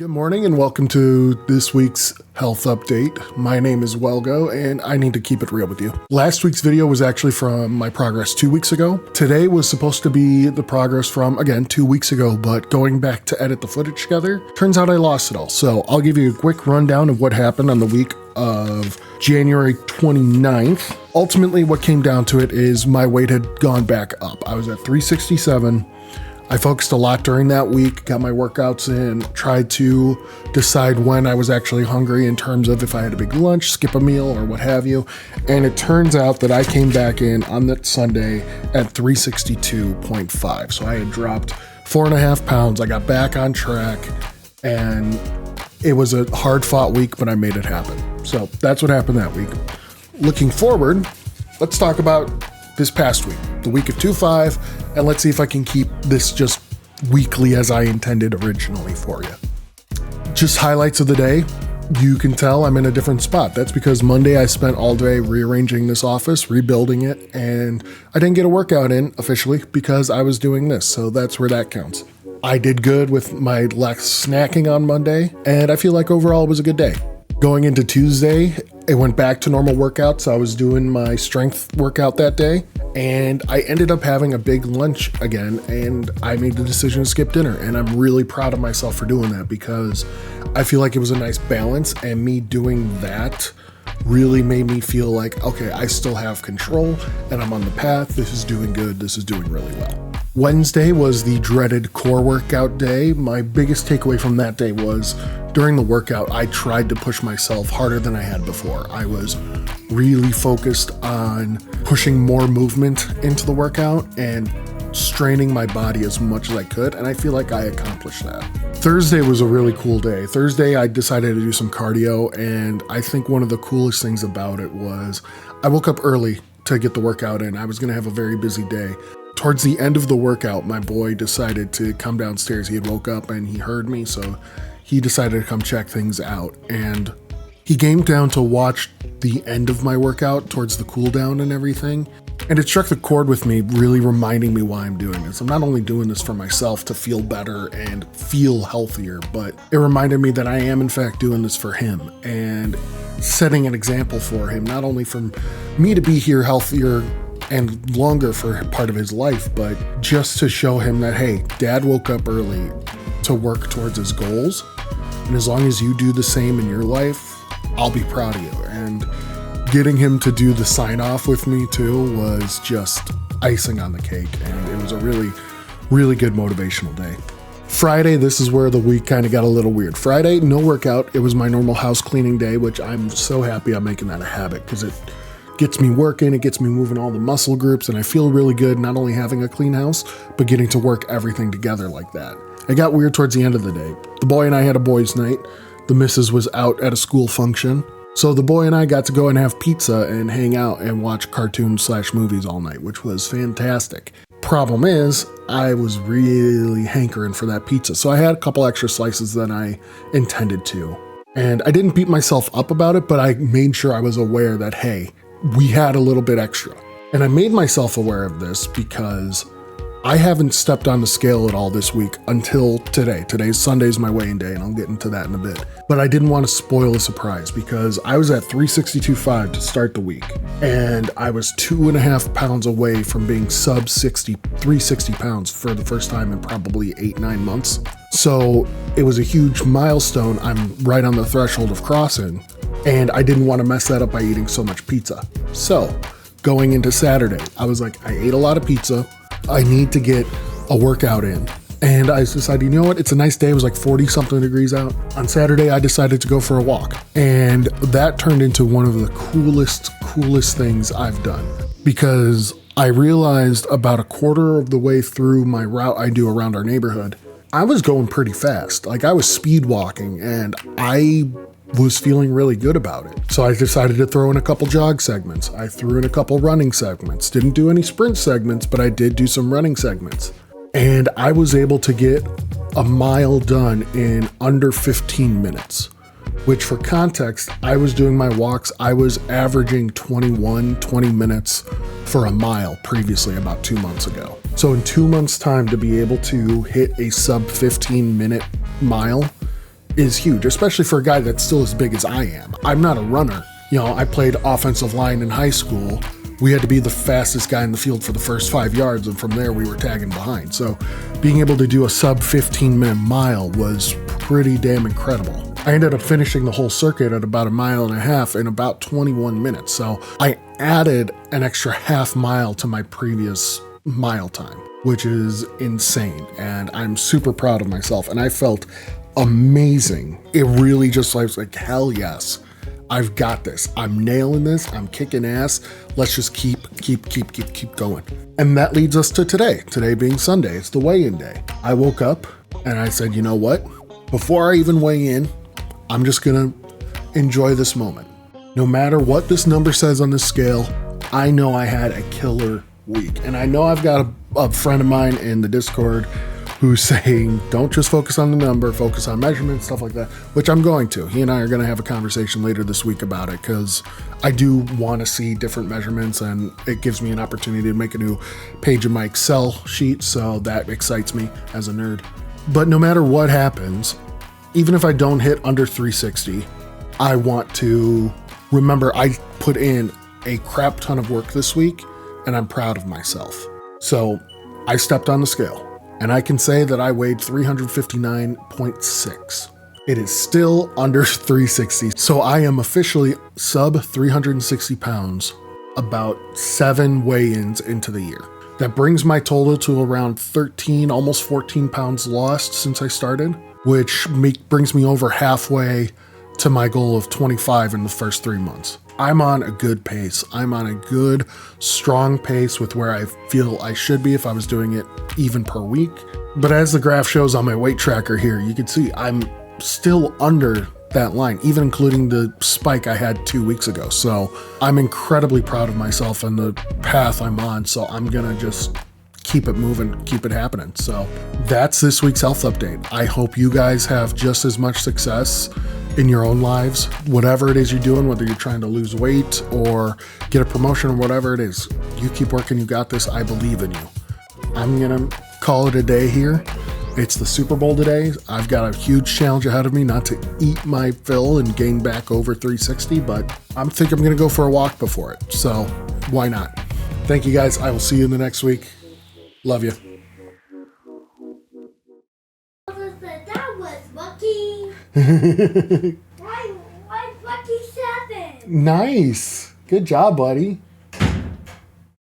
Good morning and welcome to this week's health update. My name is Welgo and I need to keep it real with you. Last week's video was actually from my progress 2 weeks ago. Today was supposed to be the progress from, again, 2 weeks ago, but going back to edit the footage together, turns out I lost it all. So I'll give you a quick rundown of what happened on the week of January 29th. Ultimately, what came down to it is my weight had gone back up. I was at 367. I focused a lot during that week, got my workouts in, tried to decide when I was actually hungry in terms of if I had a big lunch, skip a meal, or what have you. And it turns out that I came back in on that Sunday at 362.5. So I had dropped 4.5 pounds. I got back on track and it was a hard fought week, but I made it happen. So that's what happened that week. Looking forward, let's talk about this past week, the week of 2-5, and let's see if I can keep this just weekly as I intended originally for you. Just highlights of the day. You can tell I'm in a different spot. That's because Monday I spent all day rearranging this office, rebuilding it, and I didn't get a workout in officially because I was doing this, so that's where that counts. I did good with my less snacking on Monday, and I feel like overall it was a good day. Going into Tuesday, it went back to normal workouts. I was doing my strength workout that day, and I ended up having a big lunch again, and I made the decision to skip dinner, and I'm really proud of myself for doing that because I feel like it was a nice balance, and me doing that really made me feel like, okay, I still have control, and I'm on the path. This is doing good. This is doing really well. Wednesday was the dreaded core workout day. My biggest takeaway from that day was during the workout, I tried to push myself harder than I had before. I was really focused on pushing more movement into the workout and straining my body as much as I could, and I feel like I accomplished that. Thursday was a really cool day. Thursday, I decided to do some cardio, and I think one of the coolest things about it was I woke up early to get the workout in. I was gonna have a very busy day. Towards the end of the workout, my boy decided to come downstairs. He had woke up and he heard me, so he decided to come check things out. And he came down to watch the end of my workout towards the cool down and everything. And it struck the chord with me, really reminding me why I'm doing this. I'm not only doing this for myself to feel better and feel healthier, but it reminded me that I am in fact doing this for him and setting an example for him, not only for me to be here healthier and longer for part of his life, but just to show him that, hey, dad woke up early to work towards his goals. And as long as you do the same in your life, I'll be proud of you. And getting him to do the sign off with me too was just icing on the cake. And it was a really, really good motivational day. Friday, this is where the week kind of got a little weird. Friday, no workout. It was my normal house cleaning day, which I'm so happy I'm making that a habit because it gets me working, it gets me moving all the muscle groups, and I feel really good not only having a clean house, but getting to work everything together like that. It got weird towards the end of the day. The boy and I had a boys' night. The missus was out at a school function. So the boy and I got to go and have pizza and hang out and watch cartoons/movies all night, which was fantastic. Problem is, I was really hankering for that pizza. So I had a couple extra slices than I intended to. And I didn't beat myself up about it, but I made sure I was aware that, hey, we had a little bit extra. And I made myself aware of this because I haven't stepped on the scale at all this week until today. Today's Sunday's my weigh-in day, and I'll get into that in a bit. But I didn't want to spoil the surprise because I was at 362.5 to start the week, and I was 2.5 pounds away from being sub 360 pounds for the first time in probably 8-9 months. So it was a huge milestone. I'm right on the threshold of crossing. And I didn't want to mess that up by eating so much pizza. So going into Saturday, I was like, I ate a lot of pizza. I need to get a workout in. And I decided, you know what? It's a nice day. It was like 40 something degrees out. On Saturday, I decided to go for a walk. And that turned into one of the coolest things I've done because I realized about a quarter of the way through my route I do around our neighborhood, I was going pretty fast. Like I was speed walking and I was feeling really good about it. So I decided to throw in a couple jog segments. I threw in a couple running segments. Didn't do any sprint segments, but I did do some running segments. And I was able to get a mile done in under 15 minutes, which for context, I was doing my walks. I was averaging 20 minutes for a mile previously about 2 months ago. So in 2 months' time to be able to hit a sub 15 minute mile is huge, especially for a guy that's still as big as I am. I'm not a runner. You know, I played offensive line in high school. We had to be the fastest guy in the field for the first 5 yards, and from there we were tagging behind. So being able to do a sub 15-minute mile was pretty damn incredible. I ended up finishing the whole circuit at about 1.5 miles in about 21 minutes. So I added an extra half mile to my previous mile time, which is insane. And I'm super proud of myself. And I felt amazing. It really just was like, hell yes, I've got this. I'm nailing this. I'm kicking ass. Let's just keep going. And that leads us to today. Today being Sunday, it's the weigh-in day. I woke up and I said, you know what? Before I even weigh in, I'm just gonna enjoy this moment. No matter what this number says on the scale, I know I had a killer week. And I know I've got a friend of mine in the Discord who's saying, don't just focus on the number, focus on measurements, stuff like that, which I'm going to. He and I are gonna have a conversation later this week about it, because I do wanna see different measurements, and it gives me an opportunity to make a new page in my Excel sheet, so that excites me as a nerd. But no matter what happens, even if I don't hit under 360, I want to remember I put in a crap ton of work this week, and I'm proud of myself. So I stepped on the scale, and I can say that I weighed 359.6. It is still under 360. So I am officially sub 360 pounds about 7 weigh-ins into the year. That brings my total to around 13, almost 14 pounds lost since I started, which brings me over halfway to my goal of 25 in the first 3 months. I'm on a good pace. I'm on a good, strong pace with where I feel I should be if I was doing it even per week. But as the graph shows on my weight tracker here, you can see I'm still under that line, even including the spike I had 2 weeks ago. So I'm incredibly proud of myself and the path I'm on. So I'm gonna just keep it moving, keep it happening. So that's this week's health update. I hope you guys have just as much success in your own lives, whatever it is you're doing, whether you're trying to lose weight or get a promotion or whatever it is. You keep working, you got this. I believe in you. I'm gonna call it a day here. It's the Super Bowl today. I've got a huge challenge ahead of me, not to eat my fill and gain back over 360, but I'm gonna go for a walk before it. So why not? Thank you guys. I will see you in the next week. Love you. That was lucky. Why lucky 7? Nice. Good job, buddy.